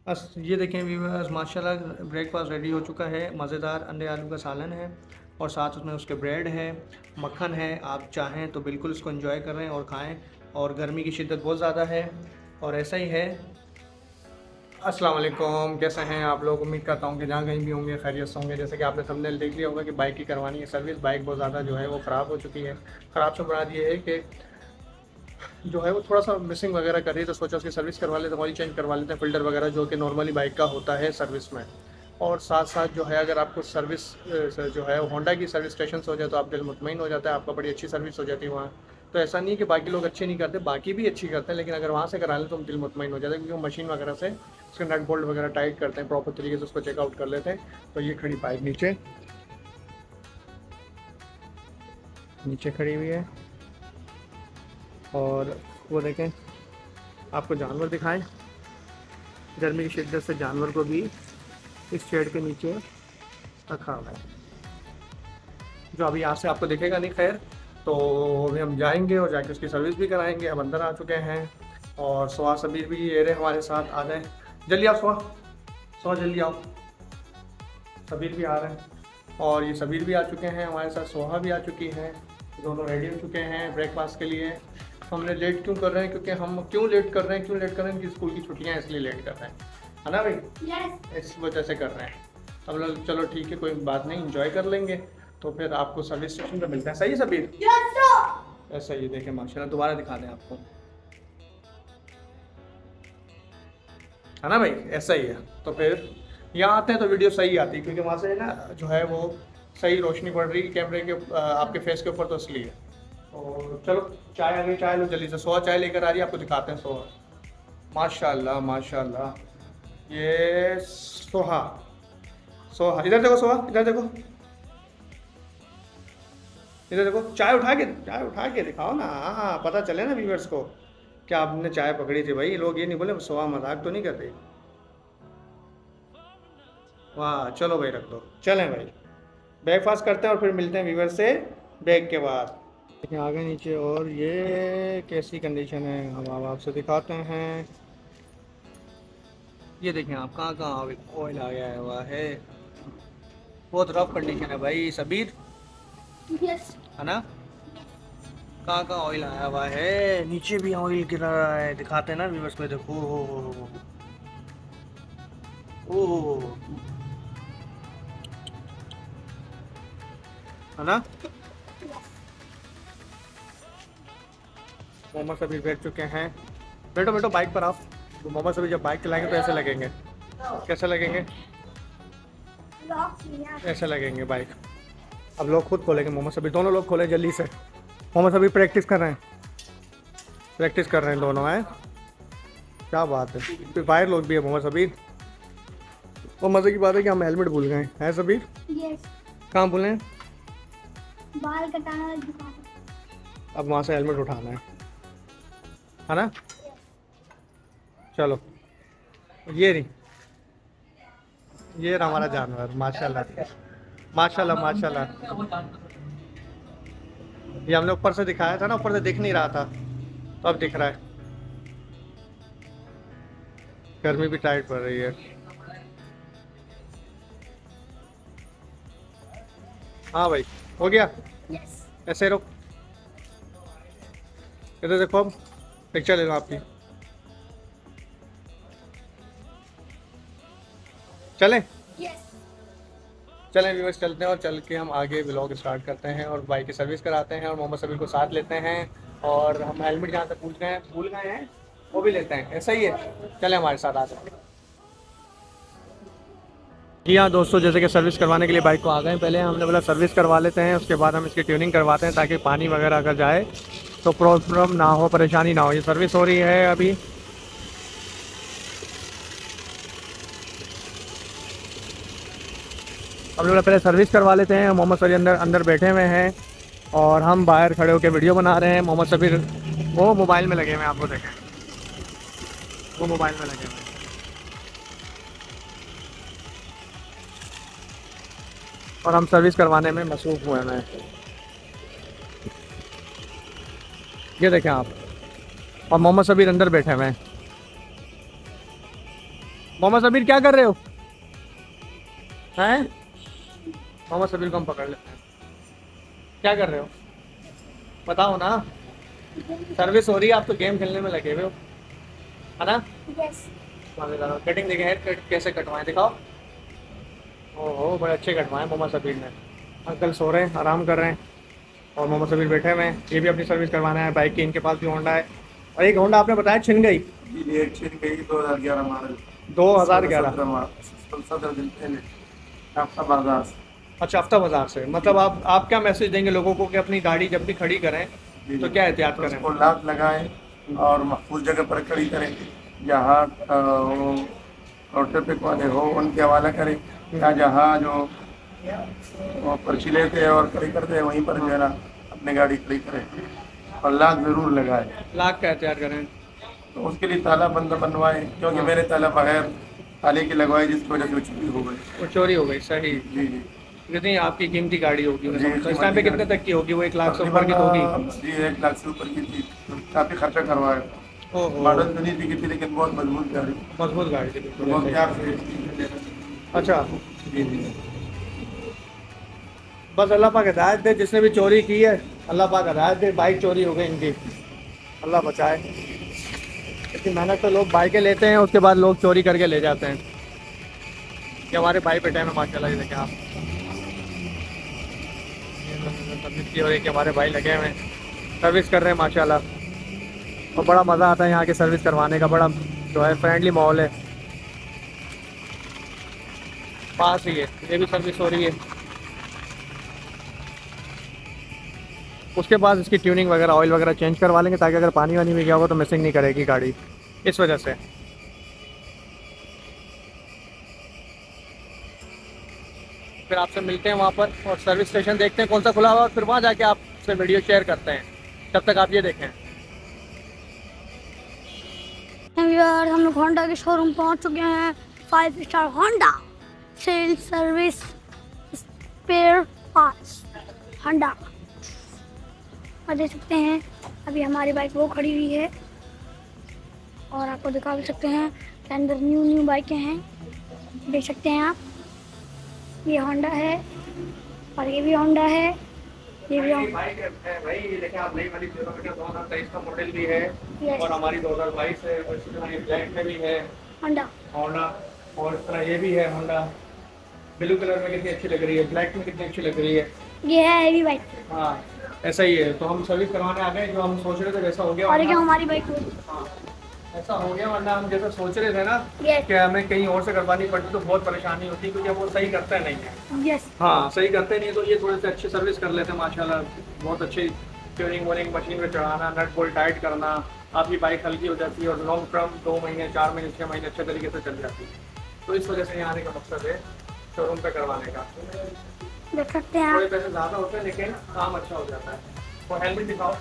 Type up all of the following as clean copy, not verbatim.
ये देखें व्यूअर्स, माशाल्लाह ब्रेकफास्ट रेडी हो चुका है। मज़ेदार अंडे आलू का सालन है और साथ उसमें उसके ब्रेड है, मक्खन है। आप चाहें तो बिल्कुल इसको एंजॉय करें और खाएं। और गर्मी की शिद्दत बहुत ज़्यादा है और ऐसा ही है। अस्सलाम वालेकुम, कैसे हैं आप लोग? उम्मीद करता हूँ कि जहाँ कहीं भी होंगे खैरियत से होंगे। जैसे कि आपने थंबनेल देख लिया होगा कि बाइक की करवानी है सर्विस। बाइक बहुत ज़्यादा जो है वो ख़राब हो चुकी है। ख़राब से मुराद ये है कि जो है वो थोड़ा सा मिसिंग वगैरह कर रही है, तो सोचा उसकी सर्विस करवा लेते हैं, ऑयल चेंज करवा लेते हैं, फ़िल्टर वगैरह जो कि नॉर्मली बाइक का होता है सर्विस में। और साथ साथ जो है अगर आपको सर्विस जो है होंडा की सर्विस स्टेशन से हो जाए तो आप दिल मुतमईन हो जाता है, आपका बड़ी अच्छी सर्विस हो जाती है वहाँ। तो ऐसा नहीं है कि बाकी लोग अच्छे नहीं करते, बाकी भी अच्छी करते हैं, लेकिन अगर वहाँ से करा लें तो हम दिल मुतमईन हो जाता है, क्योंकि वो मशीन वगैरह से उसके नट बोल्ट वगैरह टाइट करते हैं, प्रॉपर तरीके से उसको चेकआउट कर लेते हैं। तो ये खड़ी बाइक नीचे नीचे खड़ी हुई है और वो देखें, आपको जानवर दिखाएं। गर्मी की शिद्दत से जानवर को भी इस शेड के नीचे रखा हुआ है, जो अभी यहाँ से आपको दिखेगा नहीं। खैर, तो अभी हम जाएंगे और जाके उसकी सर्विस भी कराएंगे। हम अंदर आ चुके हैं और सुहा सबीर भी ये रहे हमारे साथ। आ जाए जल्दी, आप सुहा, सुहा जल्दी आओ। सबीर भी आ रहे हैं और ये सबीर भी आ चुके हैं हमारे साथ, सोहा भी आ चुकी है। दोनों रेडी हो चुके हैं ब्रेकफास्ट के लिए। हमने लेट क्यों कर रहे हैं? क्योंकि हम क्यों लेट कर रहे हैं, इनकी स्कूल की छुट्टियां हैं, इसलिए लेट कर रहे हैं, है ना भाई? yes. इस वजह से कर रहे हैं। हम लोग चलो ठीक है, कोई बात नहीं, इंजॉय कर लेंगे। तो फिर आपको सर्विस स्टेशन पे मिलता है। सही है सबीर? yes, ऐसा ही देखें, माशाल्लाह। दोबारा दिखा दें आपको, है ना भाई? ऐसा ही है। तो फिर यहाँ आते हैं तो वीडियो सही आती है, क्योंकि वहाँ से ना जो है वो सही रोशनी पड़ रही है कैमरे के आपके फेस के ऊपर, तो इसलिए। तो चलो चाय आ गई, चाय लो जल्दी से। सोहा चाय लेकर आ रही है, आपको दिखाते हैं सोहा। माशाल्लाह माशाल्लाह, ये सोहा, सोहा इधर देखो, सोहा इधर देखो, इधर देखो। चाय उठा के दिखाओ ना, हाँ पता चले ना व्यूअर्स को क्या आपने चाय पकड़ी थी भाई। लोग ये नहीं बोले सोहा मजाक तो नहीं कर रही। वाह, चलो भाई रख दो, चलें भाई ब्रेकफास्ट करते हैं और फिर मिलते हैं व्यूअर से ब्रेक के बाद। देखिए आगे नीचे, और ये कैसी कंडीशन है हम अब आपसे दिखाते हैं। ये देखें आप, कहाँ कहाँ ऑयल आ गया हुआ है। बहुत रफ कंडीशन है भाई सबीर, yes. है ना? कहाँ कहाँ ऑयल आया हुआ है, नीचे भी ऑयल गिरा रहा है। दिखाते हैं ना व्यूअर्स को, देखो ओ, है ना? मोहम्मद सबीर बैठ चुके हैं। बैठो बैठो बाइक पर आप। तो मोहम्मद सबीर जब बाइक चलाएंगे तो ऐसे लगेंगे। कैसे लगेंगे? ऐसे लगेंगे बाइक। अब लोग खुद खोलेंगे, मोहम्मद सबीर, दोनों लोग खोले जल्दी से। मोहम्मद सबीर प्रैक्टिस कर रहे हैं, प्रैक्टिस कर रहे हैं दोनों, हैं? क्या बात है, फिर फायर लोग भी है मोहम्मद सबीर। वो मज़े की बात है कि हम हेलमेट भूल गए हैं सबीर? यस। कहाँ भूले हैं? बाल कटाना। अब वहाँ से हेलमेट उठाना है ना? चलो, ये नहीं, ये रहा हमारा जानवर, माशाल्लाह माशाल्लाह माशाल्लाह। ये हमने ऊपर से दिखाया था ना, ऊपर से दिख नहीं रहा था, तो अब दिख रहा है। गर्मी भी टाइट पड़ रही है। हाँ भाई, हो गया। yes. ऐसे रुक, इधर देखो, अब पिक्चर ले लो आपकी। चलें? yes. चलें व्यूअर्स, चलते हैं और चल के हम आगे व्लॉग स्टार्ट करते हैं और बाइक की सर्विस कराते हैं और मोहम्मद सबीर को साथ लेते हैं। और हम हेलमेट जहाँ तक भूल गए हैं वो भी लेते हैं। ऐसा ही है, चलें हमारे साथ आ जाए। जी हाँ दोस्तों, जैसे कि सर्विस करवाने के लिए बाइक को आ गए। पहले हमने बोला सर्विस करवा लेते हैं, उसके बाद हम इसकी ट्यूनिंग करवाते हैं, ताकि पानी वगैरह अगर जाए तो प्रॉब्लम ना हो, परेशानी ना हो। ये सर्विस हो रही है अभी। हम लोग पहले सर्विस करवा लेते हैं। मोहम्मद सबीर अंदर बैठे हुए हैं और हम बाहर खड़े होकर वीडियो बना रहे हैं। मोहम्मद सबीर वो मोबाइल में लगे हुए हैं, आपको देखें, वो मोबाइल में लगे हुए हैं। और हम सर्विस करवाने में मसरूफ़ हुए हैं। ये देखें आप, और मोहम्मद सबीर अंदर बैठे हुए हैं। मोहम्मद सबीर क्या कर रहे हो? हैं? मोहम्मद सबीर को हम पकड़ लेते हैं। क्या कर रहे हो बताओ ना। सर्विस हो रही है, आप तो गेम खेलने में लगे हुए हो, है ना? यस। कटिंग देखें, हेयर कट कैसे कटवाएं दिखाओ। ओहो बड़े अच्छे कटवाएं मोहम्मद सबीर ने। अंकल सो रहे हैं, आराम कर रहे हैं, और मोहम्मद सबीर बैठे हुए हैं। ये भी अपनी सर्विस करवाना है बाइक की। इनके पास भी होंडा है, और एक होंडा आपने बताया छिन गई। एक छिन गई 2011 मॉडल। 2011। 17 दिन पहले आफ्ता बाजार से। अच्छा, आफ्ता बाजार से। मतलब आप क्या मैसेज देंगे लोगों को कि अपनी गाड़ी जब भी खड़ी करें तो क्या एहतियात करें? उसको लात लगाएं और महफूज जगह पर खड़ी करें, जहाँ ट्रैफिक वाले हो उनके हवाला करें, या जहाँ जो वो पर्ची लेते हैं और खड़ी करते हैं वहीं पर जो है ना अपनी गाड़ी खड़ी करें, और लात ज़रूर लगाएं। लाख का एहतियात करें। तो उसके लिए ताला बंद बनवाएं, क्योंकि मैंने ताला बगैर ताले की लगवाई, जिसकी वजह से वो चोरी हो गई। वो चोरी हो गई, सही। जी जी। कितनी आपकी कीमती गाड़ी होगी? जी, तो इस टाइम पे कितने तक की होगी? वो 1 लाख से ऊपर की तो होगी। जी 1 लाख से ऊपर की थी, काफ़ी खर्चा करवाया। ओहो, मॉडल तो नहीं थी, लेकिन बहुत मजबूत गाड़ी, मजबूत गाड़ी थी बिल्कुल। बहुत प्यार से। अच्छा, जी जी। बस अल्लाह पाक हिदायत दे, जिसने भी चोरी की है अल्लाह पाक हिदायत दे। बाइक चोरी हो गई इनकी, अल्लाह बचाए। इतनी मेहनत तो लोग बाइकें लेते हैं, उसके बाद लोग चोरी करके ले जाते हैं। ये हमारे भाई बेटे हैं माशाल्लाह, ये देखें आप। और एक हमारे भाई लगे हुए हैं, सर्विस कर रहे हैं माशाल्लाह। और बड़ा मज़ा आता है यहाँ की सर्विस करवाने का, बड़ा जो है फ्रेंडली माहौल है। पास ही है, ये भी सर्विस हो रही है। उसके बाद इसकी ट्यूनिंग वगैरह, ऑयल वगैरह चेंज करवा लेंगे, ताकि अगर पानी वानी में गया होगा तो मिसिंग नहीं करेगी गाड़ी, इस वजह से। फिर आपसे मिलते हैं वहाँ पर, और सर्विस स्टेशन देखते हैं कौन सा खुला हुआ, और फिर वहाँ जाके आपसे वीडियो शेयर करते हैं। तब तक आप ये देखें। यार हम लोग होंडा के शोरूम पहुँच चुके हैं। 5 star Honda sales service spare parts Honda. और देख सकते हैं अभी हमारी बाइक वो खड़ी हुई है, और आपको दिखा भी सकते हैं कि अंदर न्यू बाइकें हैं, देख सकते हैं आप। ये होंडा है, और ये भी होंडा है, ये भी बाइक है भाई, ये देखें आप, नई वाली 2023 का मॉडल भी है। Yes. और हमारी 2022 है, और इसी तरह ये ब्लैक में भी है होंडा। और इस तरह ये भी है होंडा। ब्लू कलर में कितनी अच्छी लग रही है, ब्लैक में कितनी अच्छी लग रही है। ये है हैवी बाइक। हाँ ऐसा ही है। तो हम सर्विस करवाने आ गए, जो हम सोच रहे थे वैसा हो गया। और ये हमारी बाइक हाँ ऐसा हो गया, वरना हम जैसा सोच रहे थे ना Yes. कि हमें कहीं और से करवानी पड़ती तो बहुत परेशानी होती, क्योंकि वो सही करते नहीं है। यस। हाँ सही करते नहीं, तो ये थोड़े से अच्छी सर्विस कर लेते हैं माशाल्लाह। बहुत अच्छी ट्यूनिंग वोनिंग, मशीन में चढ़ाना, नट बोल्ट टाइट करना, आपकी बाइक हल्की हो जाती है, और लॉन्ग टर्म 2 महीने 4 महीने 6 महीने अच्छे तरीके से चल जाती है। तो इस वजह से यहाँ आने का मकसद है शोरूम पे करवाने का। देख सकते हैं थोड़े आप। पैसे ज़्यादा होते हैं, लेकिन काम अच्छा हो जाता है। तो हेलमेट दिखाओ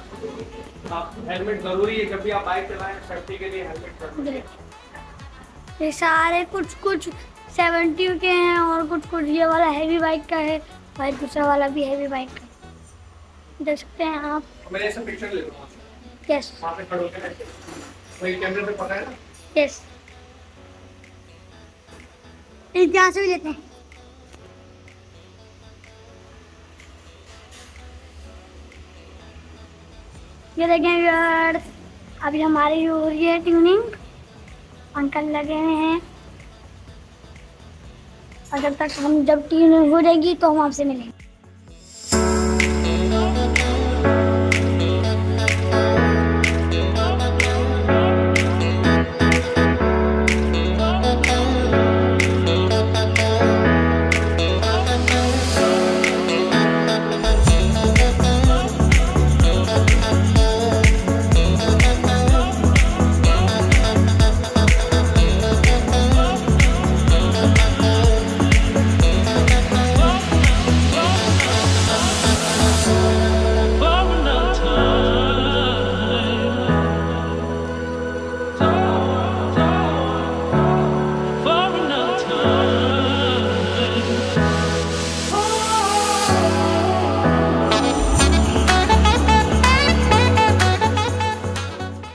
आप। हेलमेट ज़रूरी है, जब भी आप बाइक चलाएं सेफ्टी के लिए हेलमेट जरूरी है। ये सारे कुछ 70 के हैं, और कुछ ये वाला हैवी बाइक का है, और दूसरा वाला भी हैवी बाइक का है। देख सकते हैं आप। मैंने ऐसा पिक्चर ले लूँगा, यस वहाँ पे खड़े होकर वही कैमरे पे पता है ना। यस। यहाँ से भी लेते हैं। ये देखें व्यूअर्स, अभी हमारी हो रही है ट्यूनिंग, अंकल लगे हुए हैं, और जब तक जब ट्यूनिंग हो जाएगी तो हम आपसे मिलेंगे।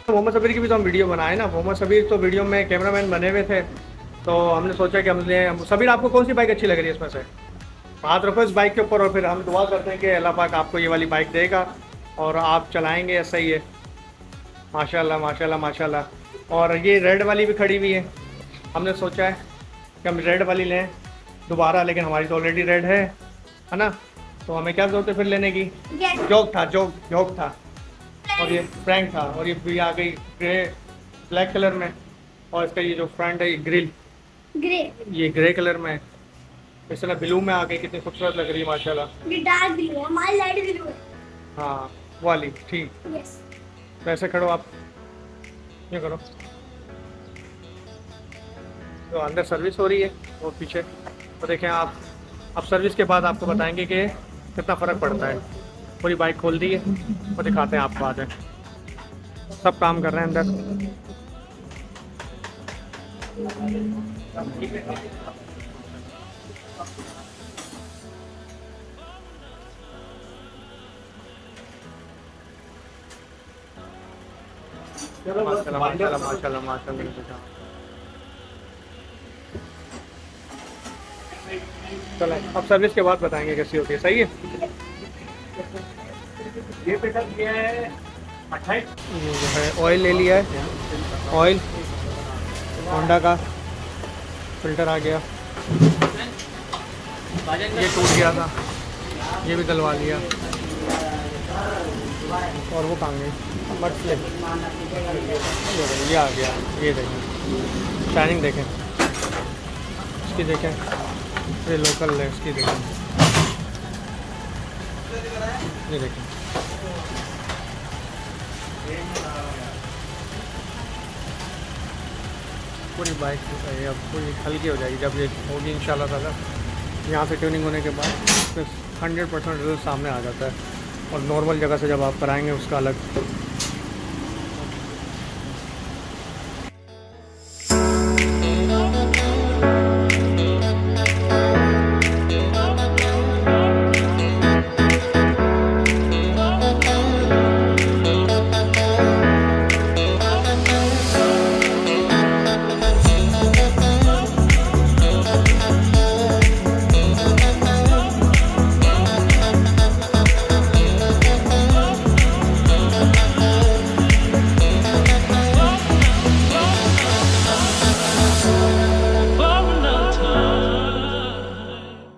मोहम्मद सबीर की भी तो हम वीडियो बनाए ना। मोहम्मद सबीर तो वीडियो में कैमरामैन बने हुए थे, तो हमने सोचा कि हम लें। सबीर, आपको कौन सी बाइक अच्छी लग रही है इसमें से? हाथ रखो इस बाइक के ऊपर और फिर हम दुआ करते हैं कि अल्लाह पाक आपको ये वाली बाइक देगा और आप चलाएंगे। ऐसा ही है, माशाल्लाह माशाल्लाह माशाल्लाह। और ये रेड वाली भी खड़ी हुई है। हमने सोचा है कि हम रेड वाली लें दोबारा, लेकिन हमारी तो ऑलरेडी रेड है ना, तो हमें क्या जरूरत है फिर लेने की? जोक था और ये फ्रैंक था, और ये भी आ गई ग्रे ब्लैक कलर में, और इसका ये जो फ्रंट है ये ये ग्रे कलर में, इस तरह ब्लू में आ गई। कितनी खूबसूरत लग रही है माशाल्लाह। ये डार्क ब्लू है, हमारी लाइट ब्लू है। हाँ वाली, ठीक। यस। वैसे खड़ो आप, ये करो। तो अंदर सर्विस हो रही है और पीछे तो देखें आप। अब सर्विस के बाद आपको बताएंगे कि कितना फ़र्क पड़ता है। पूरी बाइक खोल दी है और दिखाते हैं आपको। आज सब काम कर रहे हैं अंदर। माशाल्लाह माशाल्लाह माशाल्लाह माशाल्लाह। चलो अब सर्विस के बाद बताएंगे कैसी होती है। सही है। ये है 28। ये जो है ऑयल ले लिया है, ऑयल होंडा का फिल्टर आ गया, ये टूट गया था, ये भी डलवा लिया। और वो कहाँ गई? बट ये आ गया। ये देखें शाइनिंग, देखें इसकी, देखें ये लोकल है इसकी, देखें ये देखें। पूरी बाइक अब पूरी हल्की हो जाएगी जब ये होगी इंशाल्लाह ताला। यहाँ से ट्यूनिंग होने के बाद फिर 100% रिजल्ट सामने आ जाता है। और नॉर्मल जगह से जब आप कराएंगे उसका अलग।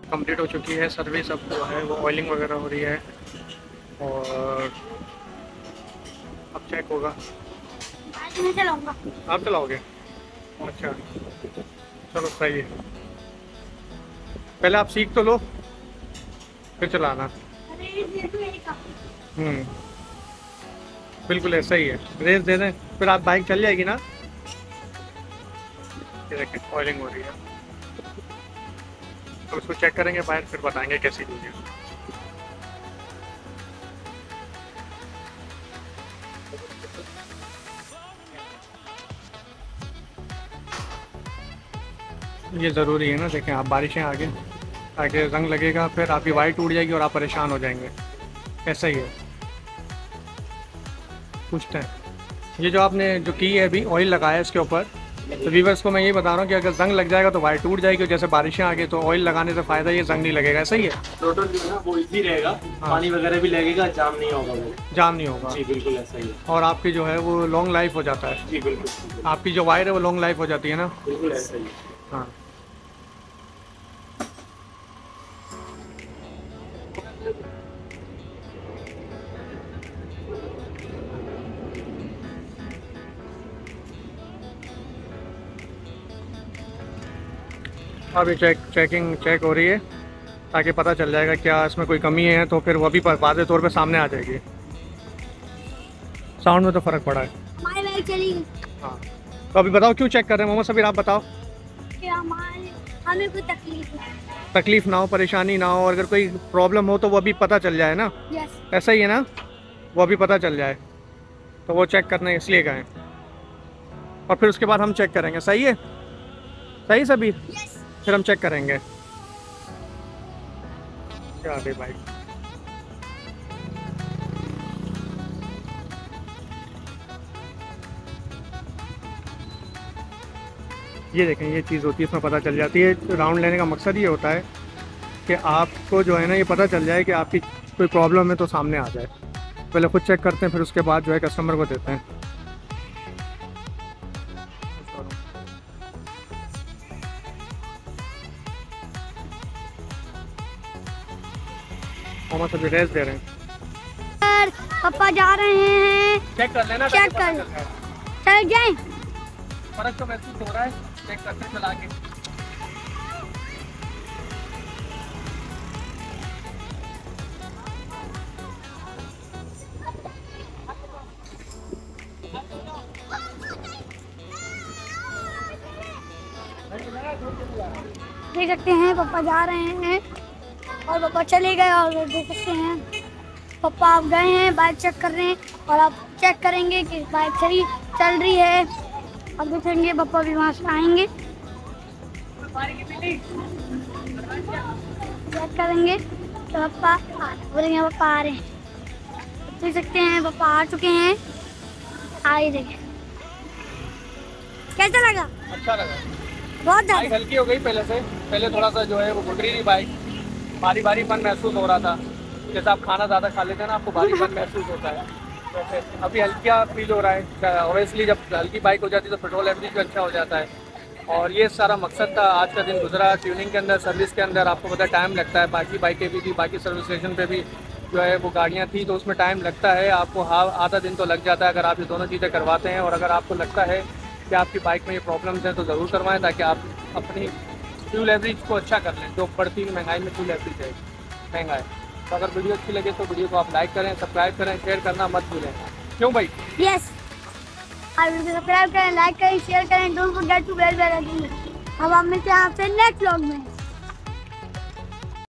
कंप्लीट हो चुकी है सर्विस। अब जो है वो ऑयलिंग वगैरह हो रही है और अब चेक होगा। मैं चलाऊंगा। आप चलाओगे? अच्छा चलो सही है। पहले आप सीख तो लो फिर चलाना। अरे ये तो मेरी कार। बिल्कुल ऐसा ही है। रेस दे दें फिर आप बाइक चल जाएगी ना। ये देखिए ऑयलिंग हो रही है, तो उसको चेक करेंगे बाहर, फिर बताएंगे कैसी हुई है। ये ज़रूरी है ना। देखें आप, बारिशें आगे रंग लगेगा, फिर आपकी वाइट टूट जाएगी और आप परेशान हो जाएंगे। ऐसा ही है। पूछते हैं ये जो आपने जो की है अभी ऑयल लगाया इसके ऊपर, तो व्यूअर्स को मैं ये बता रहा हूँ कि अगर जंग लग जाएगा तो वायर टूट जाएगी। जैसे बारिशें आ गई तो ऑयल लगाने से फ़ायदा ये जंग नहीं लगेगा। सही है। टोटल जो है ना वो इजी रहेगा। हाँ। पानी वगैरह भी लगेगा, जाम नहीं होगा वो। जाम नहीं होगा जी बिल्कुल ऐसा ही है। और आपकी जो है वो लॉन्ग लाइफ हो जाता है। जी बिल्कुल आपकी जो वायर है वो लॉन्ग लाइफ हो जाती है ना। बिल्कुल ऐसा ही है। हाँ अभी चेक हो रही है ताकि पता चल जाएगा क्या इसमें कोई कमी है, तो फिर वो भी वाज़े तौर पे सामने आ जाएगी। साउंड में तो फ़र्क पड़ा है। हमारी बाइक चली गई। हाँ तो अभी बताओ क्यों चेक कर रहे हैं मोहम्मद सबीर, आप बताओ। कि हमें कोई तकलीफ ना हो, परेशानी ना हो, और अगर कोई प्रॉब्लम हो तो वो भी पता चल जाए ना। यस। ऐसा ही है ना, वो भी पता चल जाए, तो वो चेक करने इसलिए गए और फिर उसके बाद हम चेक करेंगे। सही है, सही सबीर। यस। फिर हम चेक करेंगे क्या आ गई बाइक। ये देखें, ये चीज़ होती है, इसमें पता चल जाती है। राउंड लेने का मकसद ये होता है कि आपको जो है ना ये पता चल जाए कि आपकी कोई प्रॉब्लम है तो सामने आ जाए। पहले खुद चेक करते हैं, फिर उसके बाद जो है कस्टमर को देते हैं। हम सभी रेस दे रहे हैं। पापा जा रहे हैं, चेक कर लेना, चेक कर चल जाए। फर्क तो महसूस हो रहा है, चेक करते हैं चला के। देख सकते हैं पापा जा रहे हैं और पापा चले गए। और देख सकते हैं पापा आप गए हैं, बाइक चेक कर रहे हैं और आप चेक करेंगे कि बाइक सही चल रही है। अब देखेंगे पापा भी वहाँ से आएंगे, चेक करेंगे तो पापा बोलेंगे पापा आ रहे हैं। देख सकते हैं पापा आ चुके हैं। आइए देखें कैसा लगा? अच्छा लगा, बहुत बाइक ज़्यादा हल्की हो गई पहले से। पहले थोड़ा सा जो है वो घुट रही थी बाइक, भारी भारीपन महसूस हो रहा था। जैसे आप खाना ज़्यादा खा लेते हैं ना, आपको भारीपन महसूस होता है, वैसे अभी हल्का फील हो रहा है। ऑब्वियसली जब हल्की बाइक हो जाती है तो पेट्रोल एवरेज भी अच्छा हो जाता है। और ये सारा मकसद था, आज का दिन गुजरा ट्यूनिंग के अंदर, सर्विस के अंदर। आपको पता टाइम लगता है, बाकी बाइकें भी थी, बाकी सर्विस स्टेशन पे भी जो है वो गाड़ियाँ थी, तो उसमें टाइम लगता है। आपको आधा दिन तो लग जाता है अगर आप ये दोनों चीज़ें करवाते हैं। और अगर आपको लगता है कि आपकी बाइक में ये प्रॉब्लम्स हैं तो ज़रूर करवाएं, ताकि आप अपनी फ्यूल एवरेज को अच्छा कर लें। जो बढ़ती हुई महंगाई में फ्यूल एवरेज है महंगा है। तो अगर वीडियो अच्छी लगे तो वीडियो को आप लाइक करें, सब्सक्राइब करें, शेयर करना मत भूलें। क्यों भाई? यस, आप वीडियो सब्सक्राइब करें, लाइक करें, शेयर करें, don't forget to bell icon. अब हम मिलते हैं आपसे नेक्स्ट व्लॉग में।